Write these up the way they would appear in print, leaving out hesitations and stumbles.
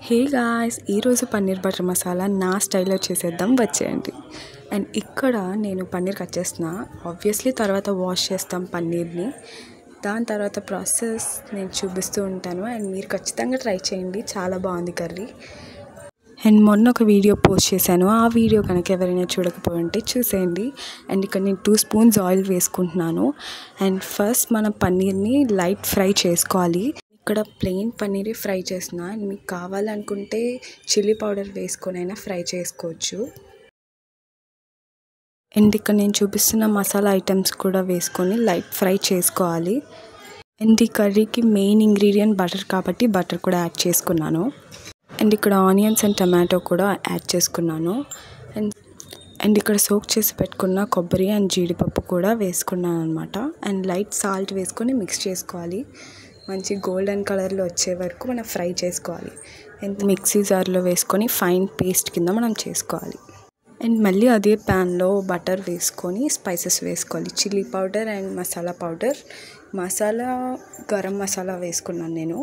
Hey guys, ఈరోజు paneer butter masala నా స్టైల్లో చేసేద్దాం వచ్చేయండి. అండ్ ఇక్కడ నేను పన్నీర్ కట్ చేస్తున్నా. ఆబ్వియస్లీ తర్వాత వాష్ చేస్తాం పన్నీర్ని. దాని తర్వాత ప్రాసెస్ నేను చూపిస్తూ ఉంటాను అండ్ మీరు ఖచ్చితంగా ట్రై చేయండి, చాలా బాగుంది కర్రీ. అండ్ మొన్న ఒక వీడియో పోస్ట్ చేశాను, ఆ వీడియో కనుక ఎవరైనా చూడకపోయి ఉంటే చూసేయండి. అండ్ ఇక్కడ నేను 2 స్పూన్స్ ఆయిల్ వేసుకుంటున్నాను. అండ్ ఫస్ట్ మనం పన్నీర్ని లైట్ ఫ్రై చేసుకోవాలి. ఇక్కడ ప్లెయిన్ పన్నీరే ఫ్రై చేసిన, మీకు కావాలనుకుంటే చిల్లీ పౌడర్ వేసుకొని అయినా ఫ్రై చేసుకోవచ్చు. అండ్ ఇక్కడ నేను చూపిస్తున్న మసాలా ఐటమ్స్ కూడా వేసుకొని లైట్ ఫ్రై చేసుకోవాలి. అండ్ ఈ కర్రీకి మెయిన్ ఇంగ్రీడియంట్ బటర్ కాబట్టి బటర్ కూడా యాడ్ చేసుకున్నాను. అండ్ ఇక్కడ ఆనియన్స్ అండ్ టమాటో కూడా యాడ్ చేసుకున్నాను. అండ్ ఇక్కడ సోక్ చేసి పెట్టుకున్న కొబ్బరి అండ్ జీడిపప్పు కూడా వేసుకున్నాను అనమాట. అండ్ లైట్ సాల్ట్ వేసుకొని మిక్స్ చేసుకోవాలి. మంచి గోల్డెన్ కలర్లో వచ్చే వరకు మనం ఫ్రై చేసుకోవాలి. అండ్ మిక్సీ జార్లో వేసుకొని ఫైన్ పేస్ట్ కింద మనం చేసుకోవాలి. అండ్ మళ్ళీ అదే ప్యాన్లో బటర్ వేసుకొని స్పైసెస్ వేసుకోవాలి. Chilli powder and masala powder, garam masala వేసుకున్నాను నేను.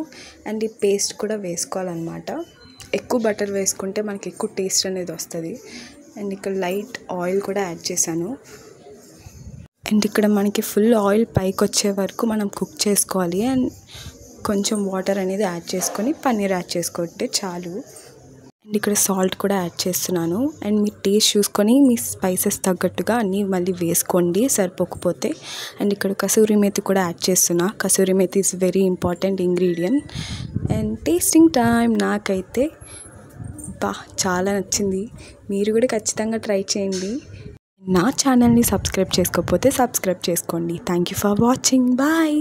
అండ్ ఈ పేస్ట్ కూడా వేసుకోవాలన్నమాట. ఎక్కువ బటర్ వేసుకుంటే మనకి ఎక్కువ టేస్ట్ అనేది వస్తుంది. అండ్ ఇక్కడ లైట్ ఆయిల్ కూడా యాడ్ చేశాను. అండ్ ఇక్కడ మనకి ఫుల్ ఆయిల్ పైకి వచ్చే వరకు మనం కుక్ చేసుకోవాలి. అండ్ కొంచెం వాటర్ అనేది యాడ్ చేసుకొని పన్నీర్ యాడ్ చేసుకుంటే చాలు. అండ్ ఇక్కడ సాల్ట్ కూడా యాడ్ చేస్తున్నాను. అండ్ మీ టేస్ట్ చూసుకొని మీ స్పైసెస్ తగ్గట్టుగా అన్నీ మళ్ళీ వేసుకోండి సరిపోకపోతే. అండ్ ఇక్కడ కసూరి మేతి కూడా యాడ్ చేస్తున్నా. Kasuri methi is very important ingredient. And tasting time. నాకైతే చాలా నచ్చింది. మీరు కూడా ఖచ్చితంగా ట్రై చేయండి. నా ఛానల్ని సబ్స్క్రైబ్ చేసుకోకపోతే సబ్స్క్రైబ్ చేసుకోండి. Thank you for watching. Bye.